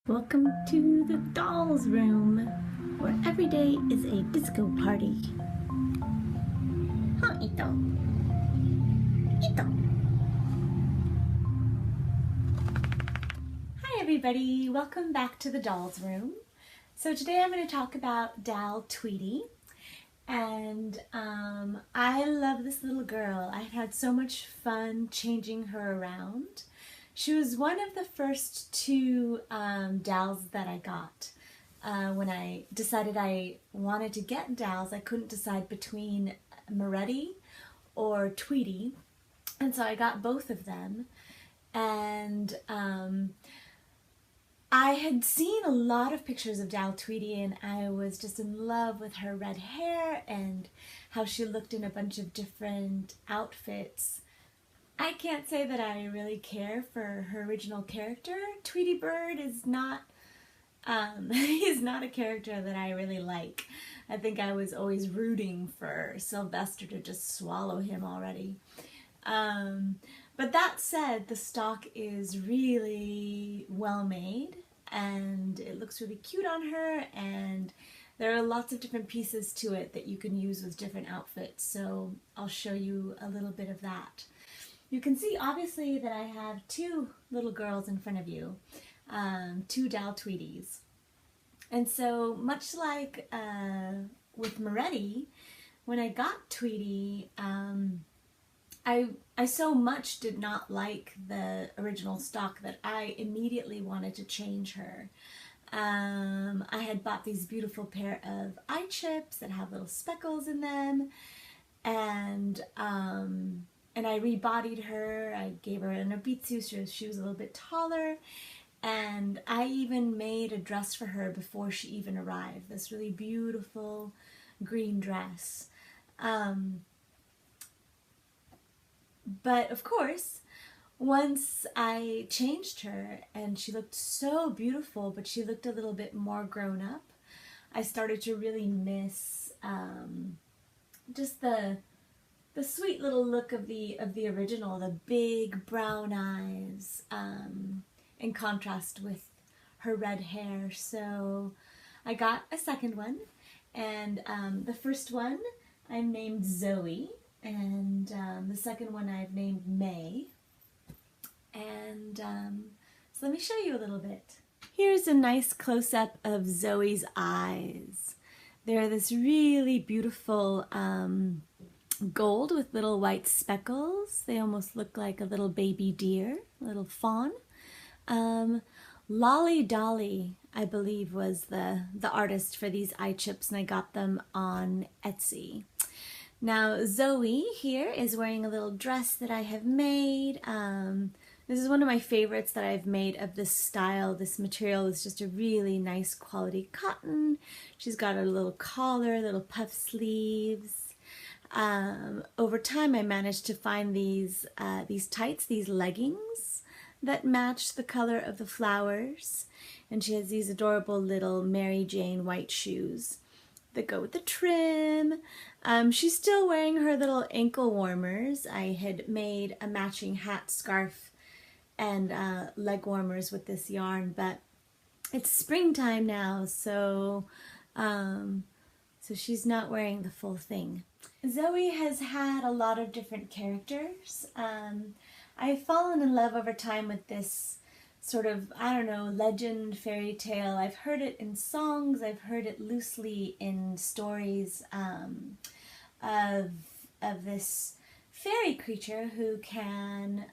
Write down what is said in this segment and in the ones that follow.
Welcome to the Dolls Room, where every day is a disco party. Huh, Ito? Ito! Hi everybody, welcome back to the Dolls Room. So today I'm going to talk about Dal Tweety, and I love this little girl. I've had so much fun changing her around. She was one of the first two Dals that I got. When I decided I wanted to get Dals, I couldn't decide between Moretti or Tweety, and so I got both of them. And I had seen a lot of pictures of Dal Tweety, and I was just in love with her red hair and how she looked in a bunch of different outfits. I can't say that I really care for her original character. Tweety Bird is not, he's not a character that I really like. I think I was always rooting for Sylvester to just swallow him already. But that said, the stock is really well made and it looks really cute on her, and there are lots of different pieces to it that you can use with different outfits, so I'll show you a little bit of that. You can see obviously that I have two little girls in front of you, two Dal Tweeties. And so much like with Moretti, when I got Tweety, I so much did not like the original stock that I immediately wanted to change her. I had bought these beautiful pair of eye chips that have little speckles in them, and I rebodied her. I gave her an obitsu so she was a little bit taller, and I even made a dress for her before she even arrived, this really beautiful green dress. But of course, once I changed her and she looked so beautiful, but she looked a little bit more grown up, I started to really miss just the sweet little look of the original, the big brown eyes, in contrast with her red hair. So I got a second one, and the first one I named Zoe, and the second one I've named May. And so let me show you a little bit. Here's a nice close-up of Zoe's eyes. They're this really beautiful gold with little white speckles. They almost look like a little baby deer, a little fawn. Lolly Dolly, I believe, was the artist for these eye chips, and I got them on Etsy. Now Zoe here is wearing a little dress that I have made. This is one of my favorites that I've made of this style. This material is just a really nice quality cotton. She's got a little collar, little puff sleeves. Over time I managed to find these tights, these leggings that match the color of the flowers, and she has these adorable little Mary Jane white shoes that go with the trim. She's still wearing her little ankle warmers. I had made a matching hat, scarf, and leg warmers with this yarn, but it's springtime now, so she's not wearing the full thing. Zoe has had a lot of different characters. I've fallen in love over time with this sort of, I don't know, legend, fairy tale. I've heard it in songs, I've heard it loosely in stories of this fairy creature who can,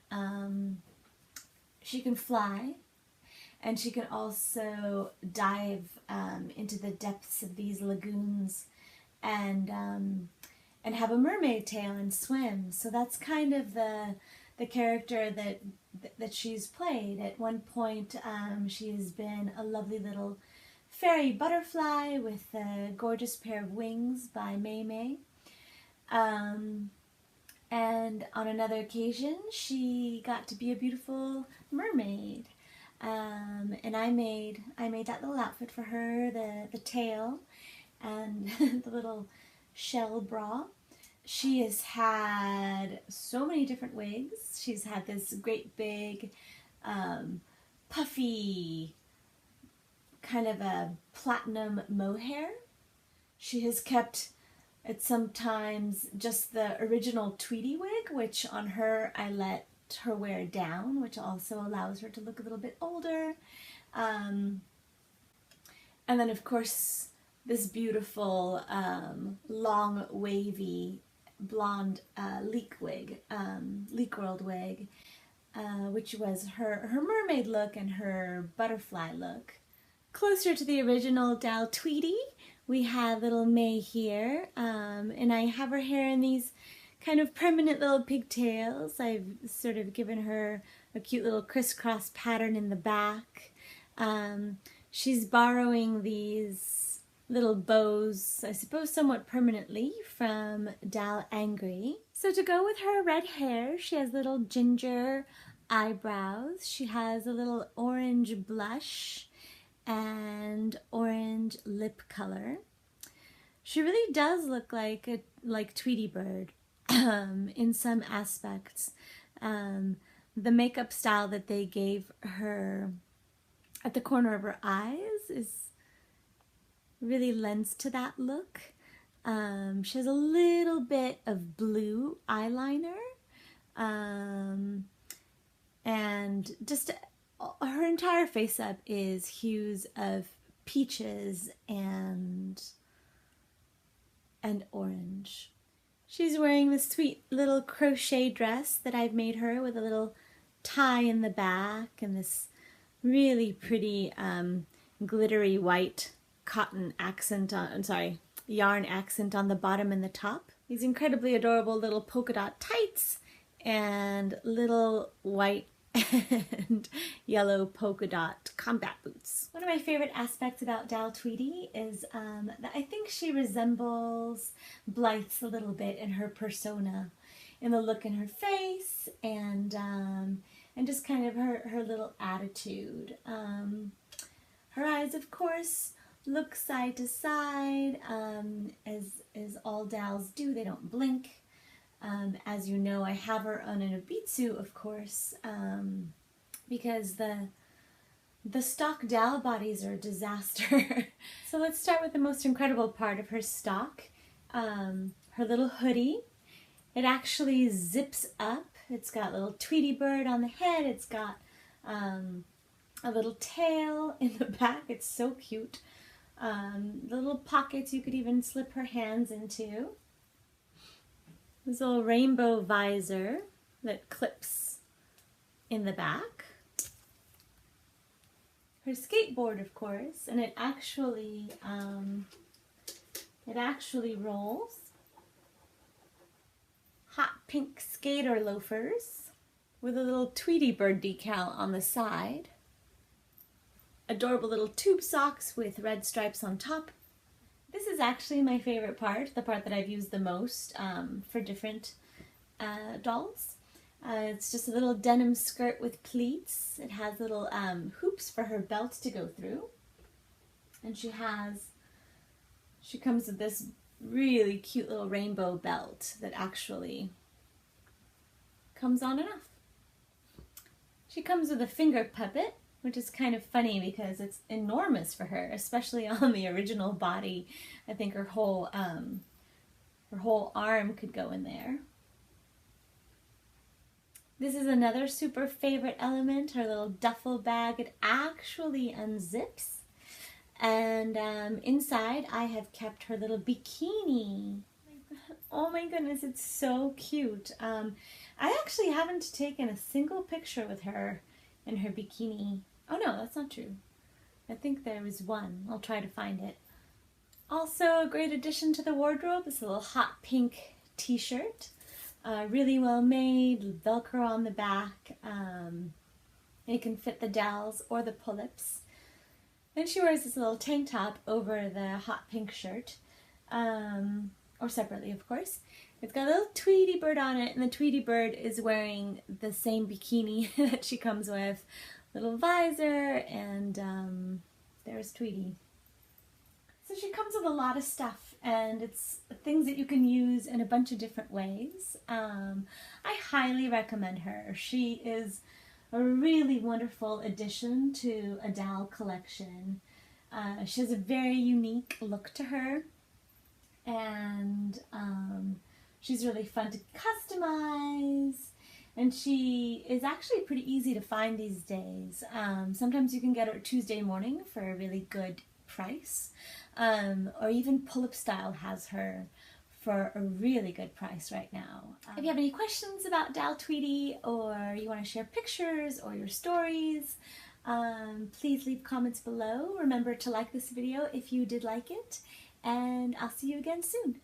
she can fly, and she can also dive into the depths of these lagoons and have a mermaid tail and swim. So that's kind of the character that she's played. At one point, she has been a lovely little fairy butterfly with a gorgeous pair of wings by May May. And on another occasion, she got to be a beautiful mermaid. And I made that little outfit for her, the tail and the little shell bra. She has had so many different wigs. She's had this great big puffy kind of a platinum mohair. She has kept at sometimes just the original Tweety wig, which on her I let her wear down, which also allows her to look a little bit older. And then of course this beautiful long wavy blonde leek wig, Leek World wig, which was her mermaid look and her butterfly look. Closer to the original Dal Tweety, we have little May here, and I have her hair in these kind of permanent little pigtails. I've sort of given her a cute little crisscross pattern in the back. She's borrowing these little bows, I suppose somewhat permanently, from Dal Angry. So to go with her red hair, she has little ginger eyebrows. She has a little orange blush and orange lip color. She really does look like Tweety Bird in some aspects. The makeup style that they gave her at the corner of her eyes really lends to that look. She has a little bit of blue eyeliner, and just her entire face up is hues of peaches and orange. She's wearing this sweet little crochet dress that I've made her with a little tie in the back and this really pretty glittery white cotton accent yarn accent on the bottom and the top. These incredibly adorable little polka dot tights and little white and yellow polka dot combat boots. One of my favorite aspects about Dal Tweety is that I think she resembles Blythe's a little bit in her persona, in the look in her face and just kind of her little attitude. Her eyes, of course, look side to side, as all Dals do. They don't blink. As you know, I have her on an Ibitsu, of course, because the stock Dal bodies are a disaster. So let's start with the most incredible part of her stock, her little hoodie. It actually zips up. It's got a little Tweety bird on the head. It's got a little tail in the back. It's so cute. Little pockets you could even slip her hands into. This little rainbow visor that clips in the back. Her skateboard, of course, and it actually rolls. Hot pink skater loafers with a little Tweety bird decal on the side. Adorable little tube socks with red stripes on top. This is actually my favorite part, the part that I've used the most for different dolls. It's just a little denim skirt with pleats. It has little hoops for her belt to go through. And she comes with this really cute little rainbow belt that actually comes on and off. She comes with a finger puppet, which is kind of funny because it's enormous for her, especially on the original body. I think her whole arm could go in there. This is another super favorite element, her little duffel bag. It actually unzips. And inside I have kept her little bikini. Oh my goodness, it's so cute. I actually haven't taken a single picture with her in her bikini. Oh no, that's not true. I think there was one. I'll try to find it. Also, a great addition to the wardrobe is a little hot pink t-shirt. Really well made, Velcro on the back. It can fit the Dals or the Pullips. Then she wears this little tank top over the hot pink shirt, or separately, of course. It's got a little Tweety bird on it, and the Tweety bird is wearing the same bikini that she comes with. Little visor, and there's Tweety. So she comes with a lot of stuff, and it's things that you can use in a bunch of different ways. I highly recommend her. She is a really wonderful addition to a Dal collection. She has a very unique look to her, and she's really fun to customize, and she is actually pretty easy to find these days. Sometimes you can get her Tuesday morning for a really good price, or even Pullip Style has her for a really good price right now. If you have any questions about Dal Tweety, or you want to share pictures or your stories, please leave comments below. Remember to like this video if you did like it, and I'll see you again soon.